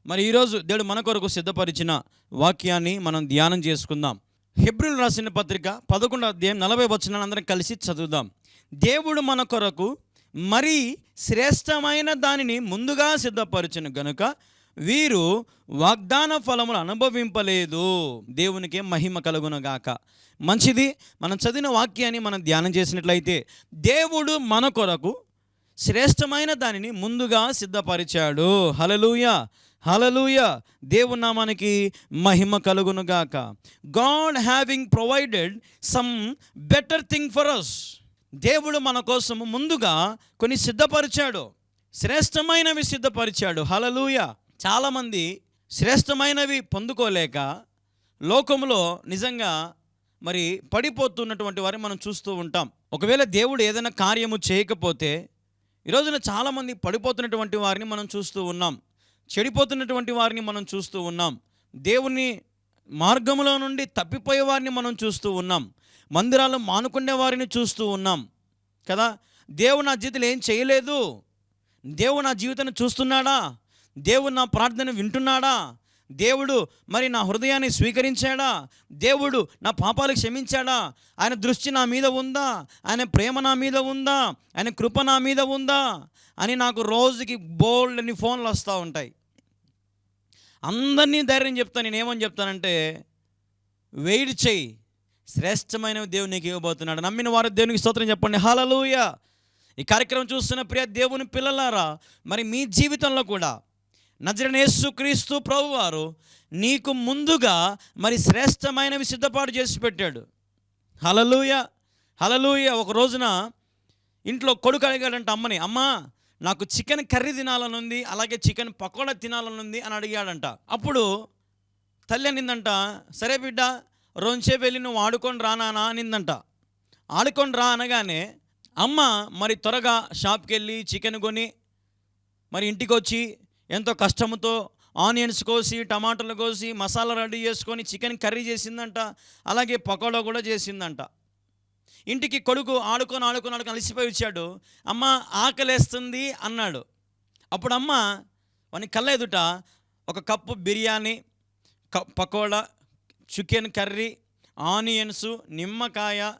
మరి ఈరోజు దేవుడు మన కొరకు సిద్ధపరిచిన వాక్యాన్ని మనం ధ్యానం చేసుకుందాం. హెబ్రీయులకు రాసిన పత్రిక 11వ అధ్యాయం 40 వచనాన్ని అందరం కలిసి చదువుదాం. దేవుడు మన కొరకు మరీ శ్రేష్టమైన దానిని ముందుగా సిద్ధపరిచిన గనుక వీరు వాగ్దాన ఫలములు అనుభవింపలేదు. దేవునికి మహిమ కలుగునుగాక. మంచిది. మనం చదివిన వాక్యాన్ని మనం ధ్యానం చేసినట్లయితే దేవుడు మన కొరకు శ్రేష్టమైన దానిని ముందుగా సిద్ధపరిచాడు. హల్లెలూయా, హల్లెలూయా. దేవుని నామానికి మహిమ కలుగునుగాక. God having provided some better thing for us. దేవుడు మన కోసం ముందుగా కొన్ని సిద్ధపరిచాడు, శ్రేష్టమైనవి సిద్ధపరిచాడు. హల్లెలూయా. చాలామంది శ్రేష్టమైనవి పొందుకోలేక లోకంలో నిజంగా మరి పడిపోతున్నటువంటి వారిని మనం చూస్తూ ఉంటాం. ఒకవేళ దేవుడు ఏదైనా కార్యము చేయకపోతే ఈరోజున చాలామంది పడిపోతున్నటువంటి వారిని మనం చూస్తూ ఉన్నాం, చెడిపోతున్నటువంటి వారిని మనం చూస్తూ ఉన్నాం, దేవుని మార్గంలో నుండి తప్పిపోయే వారిని మనం చూస్తూ ఉన్నాం, మందిరాలు మానుకునే వారిని చూస్తూ ఉన్నాం కదా. దేవుడు నా జీవితంలో ఏం చేయలేదు, దేవుడు నా జీవితాన్ని చూస్తున్నాడా, దేవుడు నా ప్రార్థన వింటున్నాడా, దేవుడు మరి నా హృదయాన్ని స్వీకరించాడా, దేవుడు నా పాపాలు క్షమించాడా, ఆయన దృష్టి నా మీద ఉందా, ఆయన ప్రేమ నా మీద ఉందా, ఆయన కృప నా మీద ఉందా అని నాకు రోజుకి బోల్డ్ అని ఫోన్లు వస్తూ ఉంటాయి. అందరినీ ధైర్యం చెప్తాను. నేనేమని చెప్తానంటే, వెయిట్ చెయ్యి, శ్రేష్టమైనవి దేవుడు నీకు ఇవ్వబోతున్నాడు. నమ్మిన వారు దేవునికి స్తోత్రం చెప్పండి. హల్లెలూయా. ఈ కార్యక్రమం చూస్తున్న ప్రియ దేవుని పిల్లలారా, మరి మీ జీవితంలో కూడా నజరేయుడైన యేసుక్రీస్తు ప్రభువారు నీకు ముందుగా మరి శ్రేష్టమైనవి సిద్ధపాటు చేసి పెట్టాడు. హల్లెలూయా, హల్లెలూయా. ఒక రోజున ఇంట్లో కొడుకు అడిగాడంట అమ్మని, అమ్మా నాకు చికెన్ కర్రీ తినాలనుంది, అలాగే చికెన్ పకోడా తినాలనుంది అని అడిగాడంట. అప్పుడు తల్లి అనిందంట, సరే బిడ్డ రోజుసేపు వెళ్ళి నువ్వు ఆడుకొని రా నాన్న అనిందంట. ఆడుకొని రా అనగానే అమ్మ మరి త్వరగా షాప్కి వెళ్ళి చికెన్ కొని మరి ఇంటికి వచ్చి ఎంతో కష్టంతో ఆనియన్స్ కోసి, టమాటాలు కోసి, మసాలా రెడీ చేసుకొని చికెన్ కర్రీ చేసిందంట, అలాగే పకోడా కూడా చేసిందంట. ఇంటికి కొడుకు ఆడుకొని అలసిపోయి వచ్చాడు. అమ్మ ఆకలేస్తుంది అన్నాడు. అప్పుడు అమ్మ వాని కళ్ళ ఎదుట ఒక cup biryani, pakoda, chicken curry, onions, నిమ్మకాయ,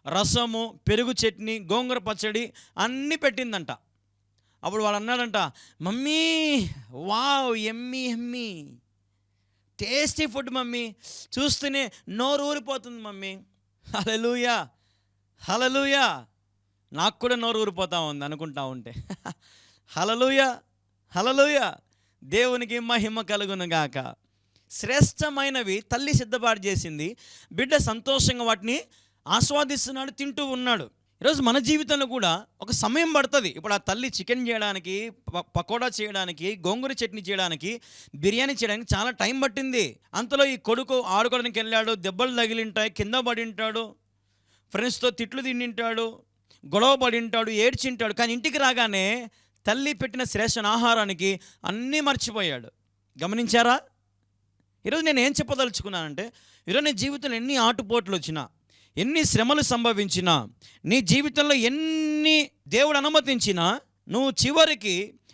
రసము, పెరుగు చట్నీ, గోంగూర పచ్చడి అన్నీ పెట్టిందంట. అప్పుడు వాడు అన్నాడంట, mummy wow Emmy Emmy, tasty food mummy, చూస్తూనే నోరు ఊరిపోతుంది మమ్మీ. హల్లెలూయా, హల్లెలూయా. నాకు కూడా నోరు ఊరిపోతూ ఉంది అనుకుంటా ఉంటే. హల్లెలూయా, హల్లెలూయా. దేవునికి మహిమ కలుగునుగాక. శ్రేష్టమైనవి తల్లి సిద్ధపాటు చేసింది, బిడ్డ సంతోషంగా వాటిని ఆస్వాదిస్తున్నాడు, తింటూ ఉన్నాడు. ఈరోజు మన జీవితంలో కూడా ఒక సమయం పడుతుంది. ఇప్పుడు ఆ తల్లి చికెన్ చేయడానికి, పకోడా చేయడానికి, గోంగూర చట్నీ చేయడానికి, బిర్యానీ చేయడానికి చాలా టైం పట్టింది. అంతలో ఈ కొడుకు ఆడుకోవడానికి వెళ్ళాడు, దెబ్బలు తగిలింటాయి, కింద పడింటాడు, ఫ్రెండ్స్తో తిట్లు తింటాడు, గొడవ పడింటాడు, ఏడ్చింటాడు. కానీ ఇంటికి రాగానే తల్లి పెట్టిన శ్రేష్ఠ ఆహారానికి అన్నీ మర్చిపోయాడు. గమనించారా? ఈరోజు నేను ఏం చెప్పదలుచుకున్నానంటే, ఈరోజు నీ జీవితంలో ఎన్ని ఆటుపోట్లు వచ్చినా, ఎన్ని శ్రమలు సంభవించినా, నీ జీవితంలో ఎన్ని దేవుడు అనుమతించినా, నువ్వు చివరికి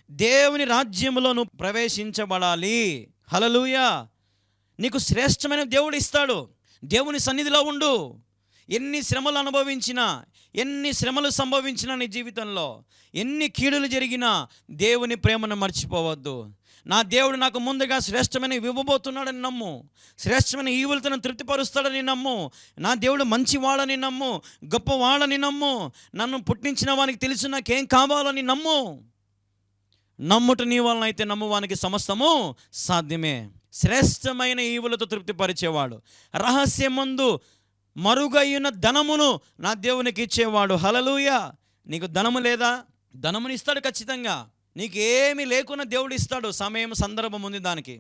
దేవుని రాజ్యంలో నువ్వు ప్రవేశించబడాలి. హల్లెలూయా. నీకు శ్రేష్టమైన దేవుడు ఇస్తాడు. దేవుని సన్నిధిలో ఉండు. ఎన్ని శ్రమలు అనుభవించినా, ఎన్ని శ్రమలు సంభవించినా నీ జీవితంలో, ఎన్ని కీడులు జరిగినా దేవుని ప్రేమను మర్చిపోవద్దు. నా దేవుడు నాకు ముందుగా శ్రేష్టమైన ఇవ్వబోతున్నాడని నమ్ము, శ్రేష్టమైన ఈవులతో తృప్తిపరుస్తాడని నమ్ము, నా దేవుడు మంచివాడని నమ్ము, గొప్పవాడని నమ్ము, నన్ను పుట్టించిన వానికి తెలుసు నాకేం కావాలని నమ్ము. నమ్ముట నీ వలన అయితే నమ్మువానికి సమస్తము సాధ్యమే. శ్రేష్టమైన ఈవులతో తృప్తిపరిచేవాడు, రహస్యమందు మరుగైన ధనమును నా దేవునికి ఇచ్చేవాడు. హల్లెలూయా. నీకు ధనము లేదా? ధనముని ఇస్తాడు ఖచ్చితంగా. నీకు ఏమీ లేకున్నా దేవుడు ఇస్తాడు. సమయం, సందర్భం ఉంది దానికి.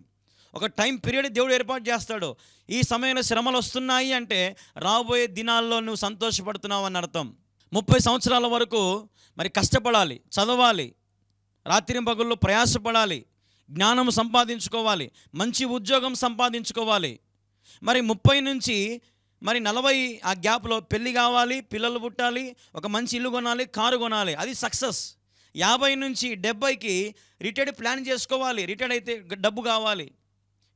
ఒక టైం పీరియడ్ దేవుడు ఏర్పాటు చేస్తాడు. ఈ సమయంలో శ్రమలు వస్తున్నాయి అంటే రాబోయే దినాల్లో నువ్వు సంతోషపడుతున్నావు అని అర్థం. 30 సంవత్సరాల వరకు మరి కష్టపడాలి, చదవాలి, రాత్రి పగుళ్ళు ప్రయాసపడాలి, జ్ఞానం సంపాదించుకోవాలి, మంచి ఉద్యోగం సంపాదించుకోవాలి. మరి 30 నుంచి మరి 40 ఆ గ్యాప్లో పెళ్ళి కావాలి, పిల్లలు పుట్టాలి, ఒక మంచి ఇల్లు కొనాలి, కారు కొనాలి, అది సక్సెస్. 50 నుంచి 70కి రిటైర్డ్ ప్లాన్ చేసుకోవాలి. రిటైర్డ్ అయితే డబ్బు కావాలి,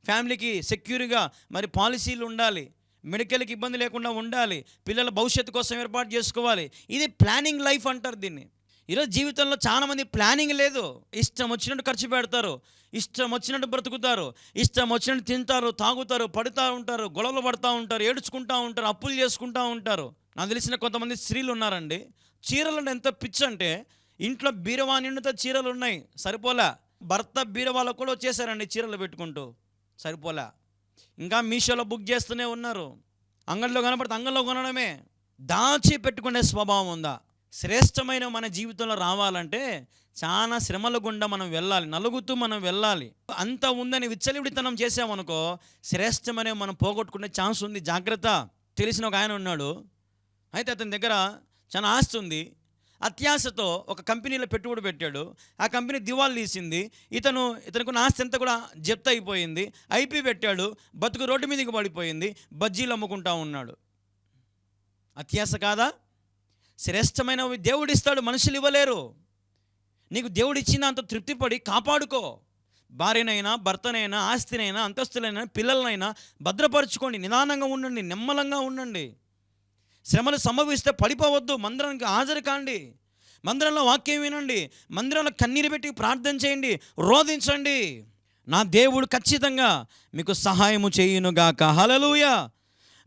ఫ్యామిలీకి సెక్యూర్గా మరి పాలసీలు ఉండాలి, మెడికల్కి ఇబ్బంది లేకుండా ఉండాలి, పిల్లల భవిష్యత్తు కోసం ఏర్పాటు చేసుకోవాలి. ఇది ప్లానింగ్ లైఫ్ అంటారు దీన్ని. ఈరోజు జీవితంలో చాలామంది ప్లానింగ్ లేదు. ఇష్టం వచ్చినట్టు ఖర్చు పెడతారు, ఇష్టం వచ్చినట్టు బ్రతుకుతారు, ఇష్టం వచ్చినట్టు తింటారు, తాగుతారు, పడుతూ ఉంటారు, గొడవలు పడుతూ ఉంటారు, ఏడ్చుకుంటూ ఉంటారు, అప్పులు చేసుకుంటూ ఉంటారు. నాకు తెలిసిన కొంతమంది స్త్రీలు ఉన్నారండి, చీరలు అంటే ఎంత పిచ్చి అంటే ఇంట్లో బీరవా నిండుతో చీరలు ఉన్నాయి, సరిపోలే. భర్త బీరవాళ్ళకు కూడా వచ్చేసారండి చీరలు పెట్టుకుంటూ, సరిపోలే. ఇంకా మీషోలో బుక్ చేస్తూనే ఉన్నారు. అంగడిలో కనపడితే అంగడిలో కొనడమే. దాచి పెట్టుకునే స్వభావం ఉందా? శ్రేష్టమైన మన జీవితంలో రావాలంటే చాలా శ్రమల గుండా మనం వెళ్ళాలి, నలుగుతూ మనం వెళ్ళాలి. అంత ఉందని విచ్చలివిడితనం చేసామనుకో శ్రేష్టమనే మనం పోగొట్టుకునే ఛాన్స్ ఉంది, జాగ్రత్త. తెలిసిన ఒక ఆయన ఉన్నాడు, అయితే అతని దగ్గర చాలా ఆస్తి ఉంది. అత్యాశతో ఒక కంపెనీలో పెట్టుబడి పెట్టాడు, ఆ కంపెనీ దివాళా తీసింది. ఇతనికి ఆస్తి అంతా కూడా జప్తు అయిపోయింది. ఐపీ పెట్టాడు, బతుకు రోడ్డు మీదకి పడిపోయింది, బజ్జీలు అమ్ముకుంటా ఉన్నాడు. అత్యాశ కాదా? శ్రేష్టమైనవి దేవుడు ఇస్తాడు, మనుషులు ఇవ్వలేరు. నీకు దేవుడు ఇచ్చిన అంత తృప్తిపడి కాపాడుకో. భార్యనైనా, భర్తనైనా, ఆస్తినైనా, అంతస్తులైనా, పిల్లలనైనా భద్రపరచుకోండి. నిదానంగా ఉండండి, నిమ్మలంగా ఉండండి. శ్రమలు సంభవిస్తే పడిపోవద్దు. మందిరానికి హాజరు కాండి, మందిరంలో వాక్యం వినండి, మందిరంలో కన్నీరు పెట్టి ప్రార్థన చేయండి, రోధించండి. నా దేవుడు ఖచ్చితంగా మీకు సహాయము చేయునుగాక. హల్లెలూయా.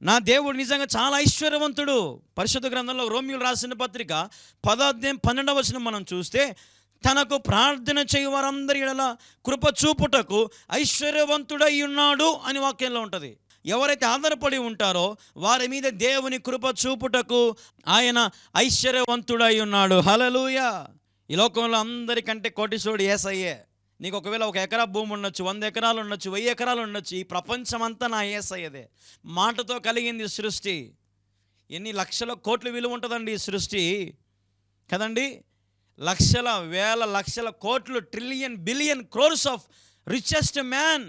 నా దేవుడు నిజంగా చాలా ఐశ్వర్యవంతుడు. పరిశుద్ధ గ్రంథంలో రోమీయులు రాసిన పత్రిక 10:12 మనం చూస్తే, తనకు ప్రార్థన చేయు వారందరి ఎడల కృప చూపుటకు ఐశ్వర్యవంతుడై ఉన్నాడు అని వాక్యంలో ఉంటుంది. ఎవరైతే ఆధారపడి ఉంటారో వారి మీద దేవుని కృప చూపుటకు ఆయన ఐశ్వర్యవంతుడై ఉన్నాడు. హల్లెలూయా. ఈ లోకంలో అందరికంటే కోటీశ్వరుడు యేసయ్యే. నీకు ఒకవేళ 1 ఎకరా భూమి ఉండొచ్చు, 100 ఎకరాలు ఉండొచ్చు, 1000 ఎకరాలు ఉండొచ్చు, ఈ ప్రపంచమంతా నా యేసయ్యదే. మాటతో కలిగింది సృష్టి. ఎన్ని లక్షల కోట్ల విలువ ఉంటుందండి ఈ సృష్టి కదండి. లక్షల, వేల, లక్షల కోట్లు, trillion, billion, crores of richest man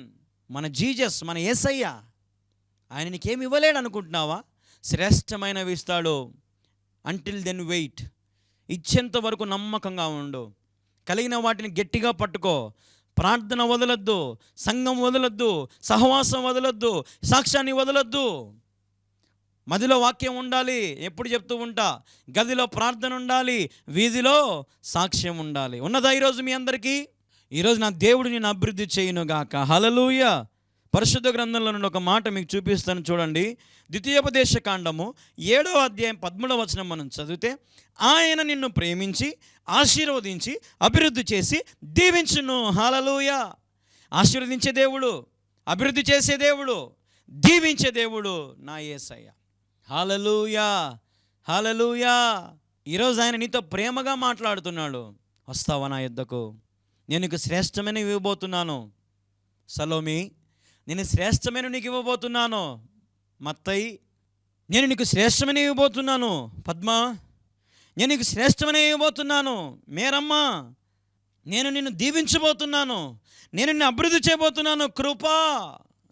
మన జీసస్, మన యేసయ్య. ఆయన నీకేమి ఇవ్వలేడు అనుకుంటున్నావా? శ్రేష్టమైనవి ఇస్తాడు. Until then wait. ఇచ్చేంత వరకు నమ్మకంగా ఉండు. కలిగిన వాటిని గట్టిగా పట్టుకో. ప్రార్థన వదలొద్దు, సంఘం వదలొద్దు, సహవాసం వదలొద్దు, సాక్ష్యాన్ని వదలొద్దు. మదిలో వాక్యం ఉండాలి, ఎప్పుడు చెప్తూ ఉంటా. గదిలో ప్రార్థన ఉండాలి, వీధిలో సాక్ష్యం ఉండాలి. ఉన్నదా ఈరోజు మీ అందరికీ? ఈరోజు నా దేవుడు నేను అభివృద్ధి చేయునుగాక. హల్లెలూయా. పరిశుద్ధ గ్రంథంలో నుండి ఒక మాట మీకు చూపిస్తాను చూడండి. ద్వితీయోపదేశ కాండము 7:13 మనం చదివితే, ఆయన నిన్ను ప్రేమించి ఆశీర్వదించి అభివృద్ధి చేసి దీవించును. హల్లెలూయా. ఆశీర్వదించే దేవుడు, అభివృద్ధి చేసే దేవుడు, దీవించే దేవుడు నా యేసయ్య. హల్లెలూయా, హల్లెలూయా. ఈరోజు ఆయన నీతో ప్రేమగా మాట్లాడుతున్నాడు. వస్తావా నా యుద్ధకు? నేను నీకు శ్రేష్టమైన ఇవ్వబోతున్నాను. సలోమి, నేను శ్రేష్టమైన నీకు ఇవ్వబోతున్నాను. మత్తయి, నేను నీకు శ్రేష్టమైన ఇవ్వబోతున్నాను. పద్మ, నేను నీకు శ్రేష్టమైన ఇవ్వబోతున్నాను. మేరమ్మ, నేను నిన్ను దీవించబోతున్నాను, నేను నిన్ను అభివృద్ధి చేయబోతున్నాను. కృప,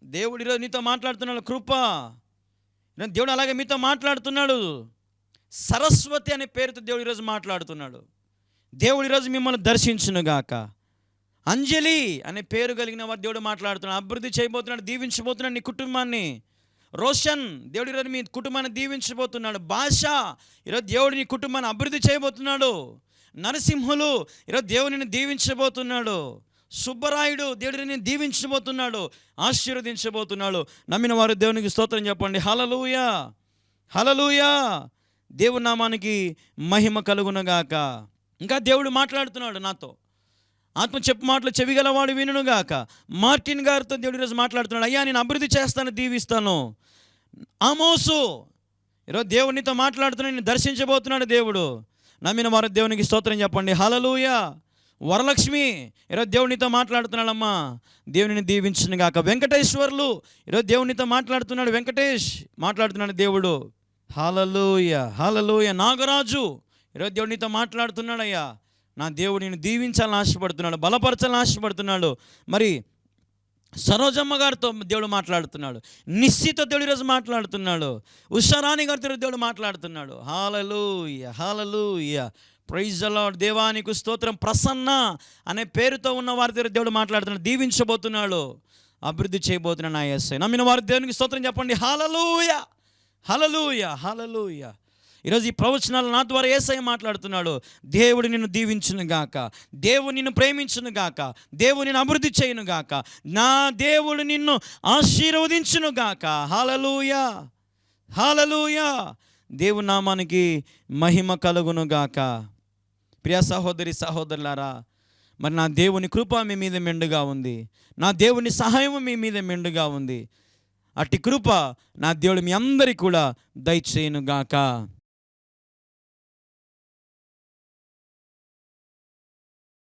దేవుడు ఈరోజు నీతో మాట్లాడుతున్నాడు. కృప, దేవుడు అలాగే మీతో మాట్లాడుతున్నాడు. సరస్వతి అనే పేరుతో దేవుడు ఈరోజు మాట్లాడుతున్నాడు. దేవుడు ఈరోజు మిమ్మల్ని దర్శించునుగాక. అంజలి అనే పేరు కలిగిన వారు దేవుడు మాట్లాడుతున్నాడు. అభివృద్ధి చేయబోతున్నాడు, దీవించబోతున్నాడు నీ కుటుంబాన్ని. రోషన్, దేవుడు ఈరోజు మీ కుటుంబాన్ని దీవించబోతున్నాడు. భాష, ఈరోజు దేవుడు నీ కుటుంబాన్ని అభివృద్ధి చేయబోతున్నాడు. నరసింహులు, ఈరోజు దేవుడిని దీవించబోతున్నాడు. సుబ్బరాయుడు, దేవుడిని నేను దీవించబోతున్నాడు, ఆశీర్వదించబోతున్నాడు. నమ్మిన వారు దేవునికి స్తోత్రం చెప్పండి. హల్లెలూయా, హల్లెలూయా. దేవుని నామానికి మహిమ కలుగునగాక. ఇంకా దేవుడు మాట్లాడుతున్నాడు నాతో. ఆత్మ చెప్పు మాటలు చెవిగలవాడు వినుగాక. మార్టిన్ గారితో దేవుడు ఈరోజు మాట్లాడుతున్నాడు. అయ్యా, నేను అభివృద్ధి చేస్తాను, దీవిస్తాను. ఆమోసు, ఈరోజు దేవునితో మాట్లాడుతున్నాడు, నేను దర్శించబోతున్నాడు దేవుడు. నమ్మిన వారు దేవునికి స్తోత్రం చెప్పండి. హల్లెలూయా. వరలక్ష్మి, ఈరోజు దేవునితో మాట్లాడుతున్నాడమ్మా, దేవునిని దీవించునుగాక. వెంకటేశ్వర్లు, ఈరోజు దేవునితో మాట్లాడుతున్నాడు. వెంకటేష్ మాట్లాడుతున్నాడు దేవుడు. హల్లెలూయా, హల్లెలూయా. నాగరాజు, ఈరోజు దేవునితో మాట్లాడుతున్నాడు. అయ్యా, నా దేవుడు నేను దీవించాలని ఆశపడుతున్నాడు, బలపరచాలని ఆశపడుతున్నాడు. మరి సరోజమ్మ గారితో దేవుడు మాట్లాడుతున్నాడు. నిశ్చితో దేవుడు ఈరోజు మాట్లాడుతున్నాడు. ఉషారాణి గారితో దేవుడు మాట్లాడుతున్నాడు. Hallelujah, hallelujah. Praise the Lord. దేవానికి స్తోత్రం. ప్రసన్న అనే పేరుతో ఉన్న వారి దగ్గర దేవుడు మాట్లాడుతున్నాడు, దీవించబోతున్నాడు, అభివృద్ధి చేయబోతున్నాడు నా యేసయ్య. నమ్మిన వారి దేవునికి స్తోత్రం చెప్పండి. హల్లెలూయా, హల్లెలూయా, హల్లెలూయా. ఈరోజు ఈ ప్రవచనాలు నా ద్వారా యేసయ్య మాట్లాడుతున్నాడు. దేవుడు నిన్ను దీవించును గాక, దేవుడు నిన్ను ప్రేమించును గాక, దేవుడు నిన్ను అభివృద్ధి చేయును గాక, నా దేవుడు నిన్ను ఆశీర్వదించును గాక. హల్లెలూయా, హల్లెలూయా. దేవుని నామానికి మహిమ కలుగును గాక. ప్రియ సహోదరి సహోదరులారా, మరి నా దేవుని కృప మీ మీద మెండుగా ఉంది, నా దేవుని సహాయం మీ మీద మెండుగా ఉంది. అట్టి కృప నా దేవుడు మీ అందరికీ కూడా దయచేయును గాక.